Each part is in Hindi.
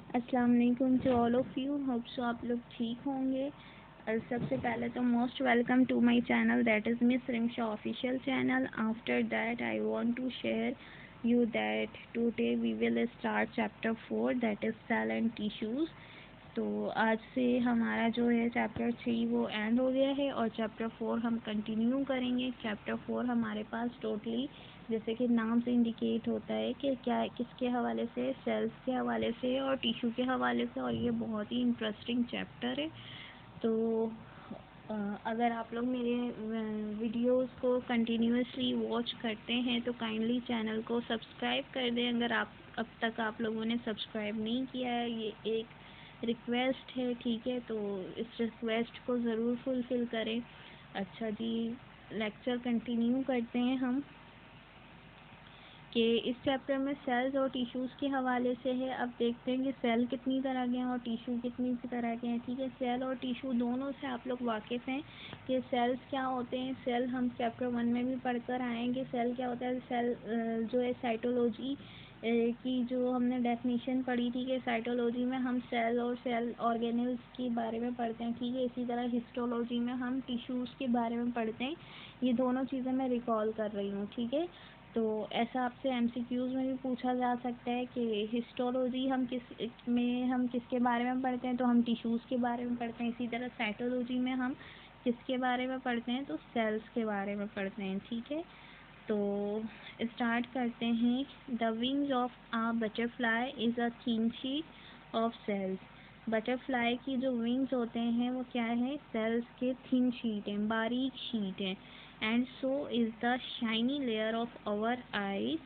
अस्सलाम वालेकुम to all of you. Hope so आप लोग ठीक होंगे। और सबसे पहले तो most welcome to my channel that is miss Rimsha official channel. After that I want to share you that today we will start chapter 4 that is cell and tissues। तो आज से हमारा जो है चैप्टर 3 वो एंड हो गया है और चैप्टर 4 हम कंटिन्यू करेंगे। चैप्टर 4 हमारे पास टोटली जैसे कि नाम से इंडिकेट होता है कि क्या किसके हवाले से, सेल्स के हवाले से और टिश्यू के हवाले से, और ये बहुत ही इंटरेस्टिंग चैप्टर है। तो अगर आप लोग मेरे वीडियोस को कंटिन्यूसली वॉच करते हैं तो काइंडली चैनल को सब्सक्राइब कर दें। अगर आप अब तक आप लोगों ने सब्सक्राइब नहीं किया है, ये एक रिक्वेस्ट है, ठीक है। तो इस रिक्वेस्ट को ज़रूर फुलफ़िल करें। अच्छा जी, लेक्चर कंटिन्यू करते हैं हम कि इस चैप्टर में सेल्स और टिश्यूज़ के हवाले से है। अब देखते हैं कि सेल कितनी तरह के हैं और टिश्यू कितनी तरह के हैं, ठीक है। सेल और टिश्यू दोनों से आप लोग वाकिफ़ हैं कि सेल्स क्या होते हैं। सेल हम चैप्टर 1 में भी पढ़कर आएंगे सेल क्या होता है। सेल जो है साइटोलॉजी की जो हमने डेफिनेशन पढ़ी थी कि साइटोलॉजी में हम सेल और सेल ऑर्गेनेल्स के बारे में पढ़ते हैं, ठीक है। इसी तरह हिस्टोलॉजी में हम टिश्यूज़ के बारे में पढ़ते हैं। ये दोनों चीज़ें मैं रिकॉल कर रही हूँ, ठीक है। तो ऐसा आपसे एमसीक्यूज़ में भी पूछा जा सकता है कि हिस्टोलॉजी हम किसके बारे में पढ़ते हैं, तो हम टिश्यूज़ के बारे में पढ़ते हैं। इसी तरह साइटोलॉजी में हम किसके बारे में पढ़ते हैं, तो सेल्स के बारे में पढ़ते हैं, ठीक है। तो स्टार्ट करते हैं। The wings of a butterfly is a thin sheet of cells. Butterfly की जो विंग्स होते हैं वो क्या है, सेल्स के थिन शीट हैं, बारीक शीट हैं। And so is the shiny layer of our eyes.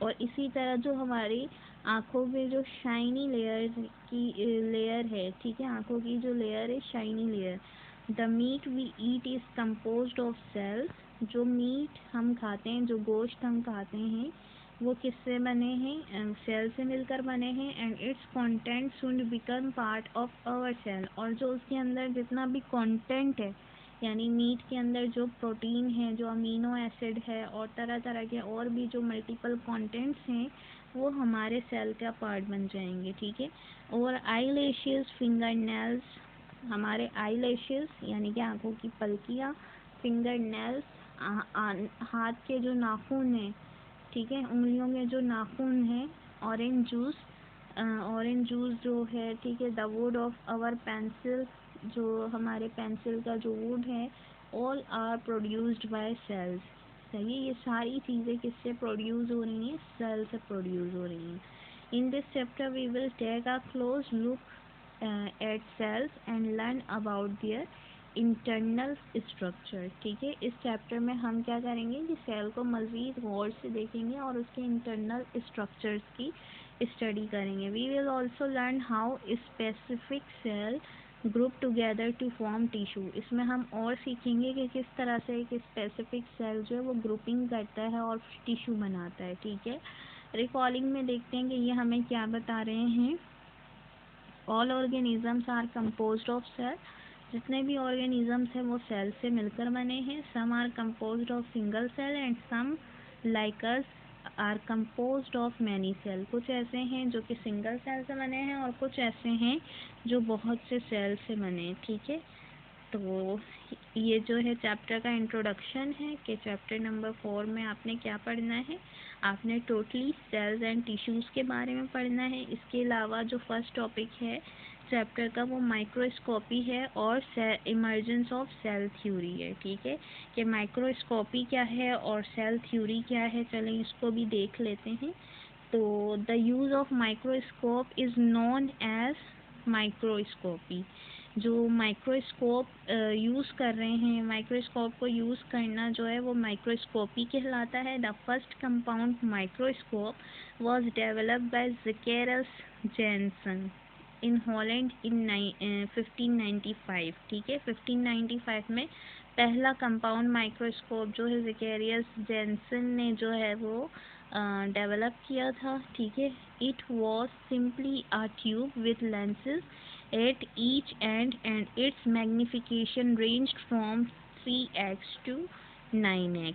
और इसी तरह जो हमारी आँखों में जो शाइनी लेयर है, ठीक है, आँखों की जो लेयर है shiny layer. The meat we eat is composed of cells. जो मीट हम खाते हैं, जो गोश्त हम खाते हैं, वो किससे बने हैं, सेल से मिलकर बने हैं। And its content should become part of our cell. और जो उसके अंदर जितना भी कंटेंट है, यानी मीट के अंदर जो प्रोटीन है, जो अमीनो एसिड है और तरह तरह के और भी जो मल्टीपल कंटेंट्स हैं, वो हमारे सेल का पार्ट बन जाएंगे, ठीक है। और आई लैशेस, फिंगर नेल्स, हमारे आई लैशेस यानी कि आँखों की पलकियाँ, फिंगर नेल्स हाथ के जो नाखून हैं, ठीक है, उंगलियों के जो नाखून हैं, ऑरेंज जूस जो है, ठीक है, the wood of our pencil, जो हमारे पेंसिल का जो वुड है, all are produced by cells. सही है, ये सारी चीज़ें किससे प्रोड्यूस हो रही हैं, सेल से प्रोड्यूस हो रही हैं। In this chapter we will take a close look at cells and learn about their internal structure, ठीक है। इस चैप्टर में हम क्या करेंगे कि सेल को मज़ीद गौर से देखेंगे और उसके इंटरनल स्ट्रक्चर्स की स्टडी करेंगे। We will also learn how specific cell group together to form tissue. इसमें हम और सीखेंगे कि किस तरह से एक स्पेसिफिक सेल जो है वो ग्रुपिंग करता है और टिश्यू बनाता है, ठीक है। रिकॉलिंग में देखते हैं कि ये हमें क्या बता रहे हैं। All organisms are composed of cell. जितने भी ऑर्गेनिजम्स हैं वो सेल से मिलकर बने हैं। Some are composed of single cell and some like us are composed of many cell. कुछ ऐसे हैं जो कि सिंगल सेल से बने हैं और कुछ ऐसे हैं जो बहुत से सेल से बने हैं, ठीक है। तो ये जो है चैप्टर का इंट्रोडक्शन है कि चैप्टर नंबर 4 में आपने क्या पढ़ना है। आपने टोटली सेल्स एंड टिश्यूज़ के बारे में पढ़ना है। इसके अलावा जो फर्स्ट टॉपिक है चैप्टर का वो माइक्रोस्कोपी है और इमर्जेंस ऑफ सेल थ्योरी है, ठीक है, कि माइक्रोस्कोपी क्या है और सेल थ्योरी क्या है। चलें इसको भी देख लेते हैं। तो the use of microscope is known as microscopy. जो माइक्रोस्कोप यूज़ कर रहे हैं, माइक्रोस्कोप को यूज़ करना जो है वो माइक्रोस्कोपी कहलाता है। The first compound microscope was developed by Zacharias Janssen in Holland in 1595, ठीक है। 1595 में पहला कंपाउंड माइक्रोस्कोप जो है ज़ेकेरियस जेनसन ने जो है वो डेवलप किया था, ठीक है। It was simply a tube with lenses at each and it's magnification ranged from 3x to 9x,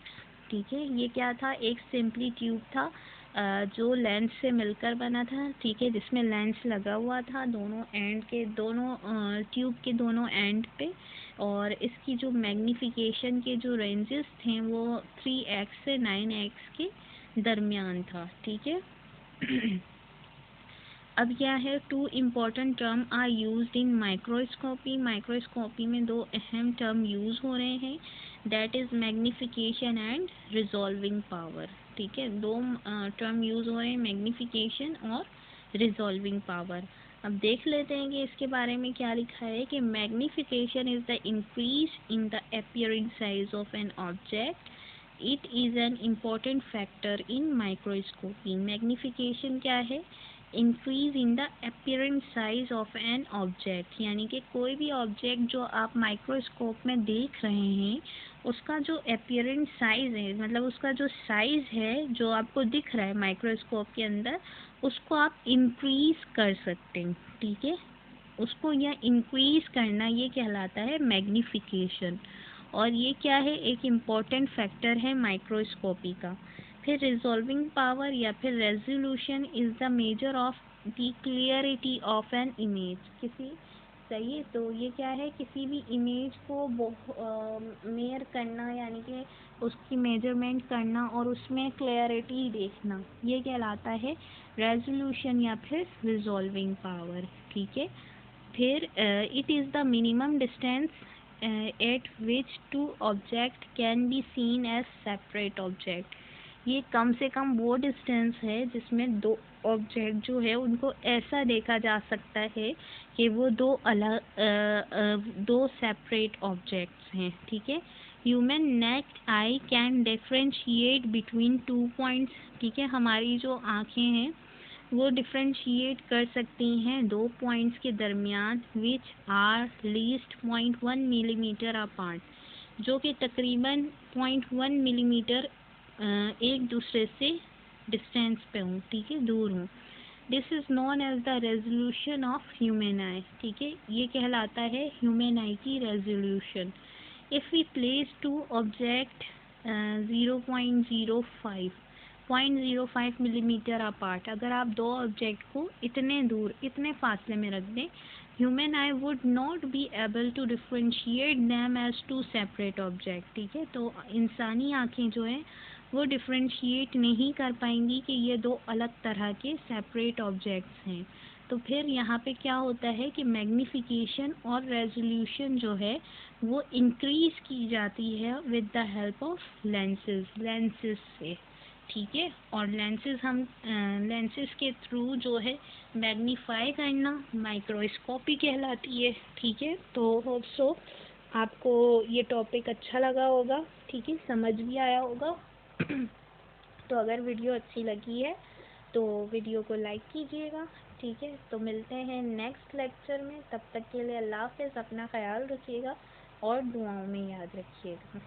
ठीक है। ये क्या था, एक सिंपली ट्यूब था जो लेंस से मिलकर बना था, ठीक है, जिसमें लेंस लगा हुआ था दोनों एंड के, दोनों ट्यूब के दोनों एंड पे, और इसकी जो मैग्नीफिकेशन के जो रेंजेस थे वो 3x से 9x के दरमियान था, ठीक है। अब क्या है, two important term are used in microscopy. Microscopy में दो अहम टर्म यूज हो रहे हैं, that is magnification and resolving power, ठीक है। दो टर्म यूज हो रहे हैं, मैग्नीफिकेशन और रिजॉल्विंग पावर। अब देख लेते हैं कि इसके बारे में क्या लिखा है कि magnification is the increase in the appearing size of an object, it is an important factor in microscopy. Magnification क्या है, increase in the appearance size of an object, यानी कि कोई भी ऑब्जेक्ट जो आप माइक्रोस्कोप में देख रहे हैं उसका जो अपीयरेंस साइज है, मतलब उसका जो साइज है जो आपको दिख रहा है माइक्रोस्कोप के अंदर, उसको आप इंक्रीज कर सकते हैं, ठीक है। उसको यह इंक्रीज करना ये कहलाता है मैग्नीफिकेशन, और ये क्या है, एक इम्पॉर्टेंट फैक्टर है माइक्रोस्कोपी का। फिर रिजॉल्विंग पावर या फिर resolution is the measure of the clarity of an image. किसी, सही है, तो ये क्या है, किसी भी इमेज को मेयर करना, यानी कि उसकी मेजरमेंट करना और उसमें क्लियरिटी देखना, ये कहलाता है रेजोल्यूशन या फिर रिजॉल्विंग पावर, ठीक है। फिर it is the minimum distance at which two object can be seen as separate object. ये कम से कम वो डिस्टेंस है जिसमें दो ऑब्जेक्ट जो है उनको ऐसा देखा जा सकता है कि वो दो अलग दो सेपरेट ऑब्जेक्ट्स हैं, ठीक है। Human necked I can differentiate between 2 points, ठीक है। हमारी जो आँखें हैं वो डिफरेंशिएट कर सकती हैं दो पॉइंट्स के दरमियान, which are least 0.1 millimetre apart, जो कि तकरीबन 0.1 मिलीमीटर एक दूसरे से डिस्टेंस पे हूँ, ठीक है, दूर हूँ। This is known as the resolution of human eye, ठीक है, ये कहलाता है ह्यूमन आई की resolution. If we place two object 0.05 millimetre apart, अगर आप दो ऑब्जेक्ट को इतने दूर, इतने फासले में रख दें, human eye would not be able to differentiate them as two separate object, ठीक है। तो इंसानी आँखें जो हैं वो डिफ्रेंशिएट नहीं कर पाएंगी कि ये दो अलग तरह के सेपरेट ऑब्जेक्ट्स हैं। तो फिर यहाँ पे क्या होता है कि मैग्नीफिकेशन और रेजोल्यूशन जो है वो इंक्रीज की जाती है with the help of lenses से, ठीक है। और लेंसेज के थ्रू जो है मैग्नीफाई करना माइक्रोस्कोपी कहलाती है, ठीक है। तो होप सो आपको ये टॉपिक अच्छा लगा होगा, ठीक है, समझ भी आया होगा। तो अगर वीडियो अच्छी लगी है तो वीडियो को लाइक कीजिएगा, ठीक है। तो मिलते हैं नेक्स्ट लेक्चर में, तब तक के लिए अल्लाह हाफ़िज़, अपना ख्याल रखिएगा और दुआओं में याद रखिएगा।